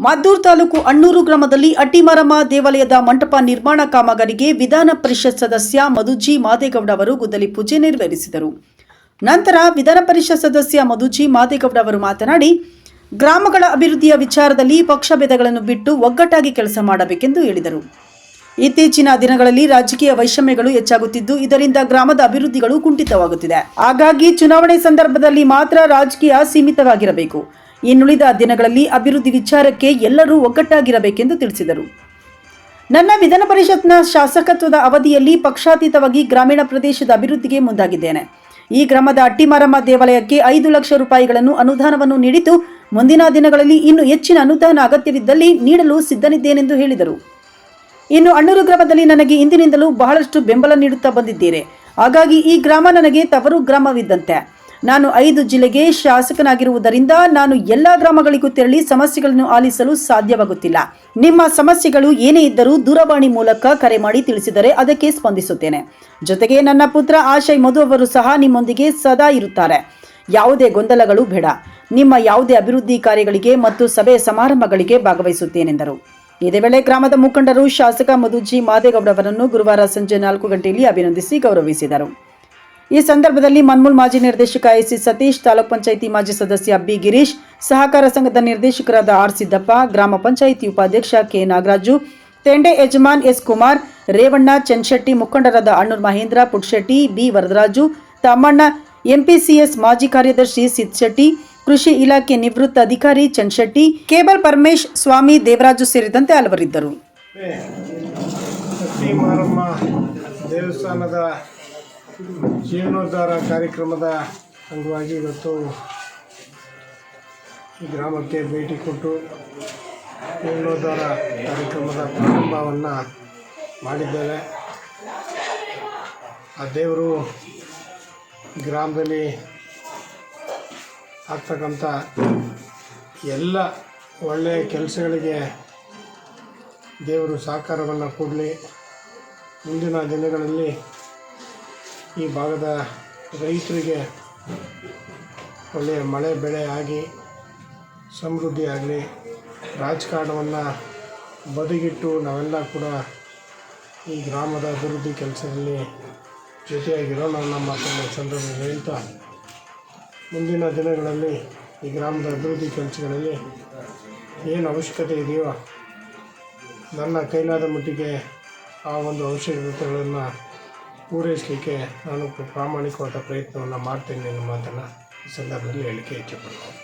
ಮದ್ದೂರು ತಾಲೂಕು ಅಣ್ಣೂರು ಗ್ರಾಮದಲ್ಲಿ ಅಟ್ಟಿಮಾರಮ್ಮ ದೇವಾಲಯದ ಮಂಟಪ ನಿರ್ಮಾಣ ಕಾಮಗಾರಿಗೆ ವಿಧಾನ ಪರಿಷತ್ ಸದಸ್ಯ ಮಧುಜಿ ಮಾದೇಗೌಡ ಅವರು ಗುದ್ದಲಿ ಪೂಜೆ ನೆರವೇರಿಸಿದರು. ನಂತರ ವಿಧಾನ ಪರಿಷತ್ ಸದಸ್ಯ ಮಧುಜಿ ಮಾದೇಗೌಡ ಅವರು ಮಾತನಾಡಿ, ಗ್ರಾಮಗಳ ಅಭಿವೃದ್ಧಿಯ ವಿಚಾರದಲ್ಲಿ ಪಕ್ಷಭೇದಗಳನ್ನು ಬಿಟ್ಟು ಒಗ್ಗಟ್ಟಾಗಿ ಕೆಲಸ ಮಾಡಬೇಕೆಂದು ಹೇಳಿದರು. ಇತ್ತೀಚಿನ ದಿನಗಳಲ್ಲಿ ರಾಜಕೀಯ ವೈಷಮ್ಯಗಳು ಹೆಚ್ಚಾಗುತ್ತಿದ್ದು, ಇದರಿಂದ ಗ್ರಾಮದ ಅಭಿವೃದ್ಧಿಗಳು ಕುಂಠಿತವಾಗುತ್ತಿದೆ. ಹಾಗಾಗಿ ಚುನಾವಣೆ ಸಂದರ್ಭದಲ್ಲಿ ಮಾತ್ರ ರಾಜಕೀಯ ಸೀಮಿತವಾಗಿರಬೇಕು. ಇನ್ನುಳಿದ ದಿನಗಳಲ್ಲಿ ಅಭಿವೃದ್ಧಿ ವಿಚಾರಕ್ಕೆ ಎಲ್ಲರೂ ಒಗ್ಗಟ್ಟಾಗಿರಬೇಕೆಂದು ತಿಳಿಸಿದರು. ನನ್ನ ವಿಧಾನ ಪರಿಷತ್ನ ಶಾಸಕತ್ವದ ಅವಧಿಯಲ್ಲಿ ಪಕ್ಷಾತೀತವಾಗಿ ಗ್ರಾಮೀಣ ಪ್ರದೇಶದ ಅಭಿವೃದ್ಧಿಗೆ ಮುಂದಾಗಿದ್ದೇನೆ. ಈ ಗ್ರಾಮದ ಅಟ್ಟಿಮಾರಮ್ಮ ದೇವಾಲಯಕ್ಕೆ 5 ಲಕ್ಷ ರೂಪಾಯಿಗಳನ್ನು ಅನುದಾನವನ್ನು ನೀಡಿದ್ದು, ಮುಂದಿನ ದಿನಗಳಲ್ಲಿ ಇನ್ನೂ ಹೆಚ್ಚಿನ ಅನುದಾನ ಅಗತ್ಯವಿದ್ದಲ್ಲಿ ನೀಡಲು ಸಿದ್ಧನಿದ್ದೇನೆಂದು ಹೇಳಿದರು. ಇನ್ನು ಅಣ್ಣೂರು ಗ್ರಾಮದಲ್ಲಿ ನನಗೆ ಇಂದಿನಿಂದಲೂ ಬಹಳಷ್ಟು ಬೆಂಬಲ ನೀಡುತ್ತಾ ಬಂದಿದ್ದೀರಿ. ಹಾಗಾಗಿ ಈ ಗ್ರಾಮ ನನಗೆ ತವರು ಗ್ರಾಮವಿದ್ದಂತೆ. ನಾನು 5 ಜಿಲ್ಲೆಗೆ ಶಾಸಕನಾಗಿರುವುದರಿಂದ ನಾನು ಎಲ್ಲ ಗ್ರಾಮಗಳಿಗೂ ತೆರಳಿ ಸಮಸ್ಯೆಗಳನ್ನು ಆಲಿಸಲು ಸಾಧ್ಯವಾಗುತ್ತಿಲ್ಲ. ನಿಮ್ಮ ಸಮಸ್ಯೆಗಳು ಏನೇ ಇದ್ದರೂ ದೂರವಾಣಿ ಮೂಲಕ ಕರೆ ಮಾಡಿ ತಿಳಿಸಿದರೆ ಅದಕ್ಕೆ ಸ್ಪಂದಿಸುತ್ತೇನೆ. ಜೊತೆಗೆ ನನ್ನ ಪುತ್ರ ಆಶಯ್ ಮಧು ಅವರು ಸಹ ನಿಮ್ಮೊಂದಿಗೆ ಸದಾ ಇರುತ್ತಾರೆ. ಯಾವುದೇ ಗೊಂದಲಗಳು ಬೇಡ. ನಿಮ್ಮ ಯಾವುದೇ ಅಭಿವೃದ್ಧಿ ಕಾರ್ಯಗಳಿಗೆ ಮತ್ತು ಸಭೆ ಸಮಾರಂಭಗಳಿಗೆ ಭಾಗವಹಿಸುತ್ತೇನೆಂದರು. ಇದೇ ವೇಳೆ ಗ್ರಾಮದ ಮುಖಂಡರು ಶಾಸಕ ಮಧುಜಿ ಮಾದೇಗೌಡ ಅವರನ್ನು ಗುರುವಾರ ಸಂಜೆ 4 ಗಂಟೆಯಲ್ಲಿ ಅಭಿನಂದಿಸಿ ಗೌರವಿಸಿದರು. ಈ ಸಂದರ್ಭದಲ್ಲಿ ಮನ್ಮೂಲ್ ಮಾಜಿ ನಿರ್ದೇಶಕ ಎಸಿ ಸತೀಶ್, ತಾಲೂಕ್ ಪಂಚಾಯಿತಿ ಮಾಜಿ ಸದಸ್ಯ ಬಿ ಗಿರೀಶ್, ಸಹಕಾರ ಸಂಘದ ನಿರ್ದೇಶಕರಾದ ಆರ್ ಸಿದ್ದಪ್ಪ, ಗ್ರಾಮ ಪಂಚಾಯಿತಿ ಉಪಾಧ್ಯಕ್ಷ ಕೆ ನಾಗರಾಜು, ತೆಂಡೆ ಯಜಮಾನ್ ಎಸ್ ಕುಮಾರ್, ರೇವಣ್ಣ, ಚನ್ಶೆಟ್ಟಿ, ಮುಖಂಡರಾದ ಅಣ್ಣೂರ್ ಮಹೇಂದ್ರ, ಪುಟ್ಶೆಟ್ಟಿ, ಬಿ ವರದರಾಜು, ತಮ್ಮಣ್ಣ, ಎಂಪಿಸಿಎಸ್ ಮಾಜಿ ಕಾರ್ಯದರ್ಶಿ ಸಿದ್ಶೆಟ್ಟಿ, ಕೃಷಿ ಇಲಾಖೆ ನಿವೃತ್ತ ಅಧಿಕಾರಿ ಚನ್ಶೆಟ್ಟಿ, ಕೇಬಲ್ ಪರಮೇಶ್, ಸ್ವಾಮಿ, ದೇವರಾಜು ಸೇರಿದಂತೆ ಹಲವರಿದ್ದರು. ದೇವಸ್ಥಾನದ ಜೀರ್ಣೋದ್ಧಾರ ಕಾರ್ಯಕ್ರಮದ ಅಂಗವಾಗಿ ಇವತ್ತು ಈ ಗ್ರಾಮಕ್ಕೆ ಭೇಟಿ ಕೊಟ್ಟು ಜೀರ್ಣೋದ್ಧಾರ ಕಾರ್ಯಕ್ರಮದ ಪ್ರಾರಂಭವನ್ನು ಮಾಡಿದ್ದೇವೆ. ಆ ದೇವರು ಗ್ರಾಮದಲ್ಲಿ ಆಗ್ತಕ್ಕಂಥ ಎಲ್ಲ ಒಳ್ಳೆಯ ಕೆಲಸಗಳಿಗೆ ದೇವರು ಸಹಕಾರವನ್ನು ಕೊಡಲಿ. ಮುಂದಿನ ದಿನಗಳಲ್ಲಿ ಈ ಭಾಗದ ರೈತರಿಗೆ ಒಳ್ಳೆಯ ಮಳೆ ಬೆಳೆ ಆಗಿ ಸಮೃದ್ಧಿ ಆಗಲಿ. ರಾಜಕಾರಣವನ್ನು ಬದಿಗಿಟ್ಟು ನಾವೆಲ್ಲ ಕೂಡ ಈ ಗ್ರಾಮದ ಅಭಿವೃದ್ಧಿ ಕೆಲಸದಲ್ಲಿ ಜೊತೆಯಾಗಿರೋ ನನ್ನ ಮಾತನ್ನು ಸಂದರ್ಭದಲ್ಲಿ ಹೇಳ್ತಾ, ಮುಂದಿನ ದಿನಗಳಲ್ಲಿ ಈ ಗ್ರಾಮದ ಅಭಿವೃದ್ಧಿ ಕೆಲಸಗಳಲ್ಲಿ ಏನು ಅವಶ್ಯಕತೆ ಇದೆಯೋ ನನ್ನ ಕೈಲಾದ ಮಟ್ಟಿಗೆ ಆ ಒಂದು ಅವಶ್ಯಕತೆಗಳನ್ನು ಪೂರೈಸಲಿಕ್ಕೆ ನಾನು ಪ್ರಾಮಾಣಿಕವಾದ ಪ್ರಯತ್ನವನ್ನು ಮಾಡ್ತೇನೆ ಅನ್ನೋ ಮಾತನ್ನು ಈ ಸಂದರ್ಭದಲ್ಲಿ ಹೇಳಿಕೆ ಇಚ್ಛೆಪಡ್ತೇನೆ.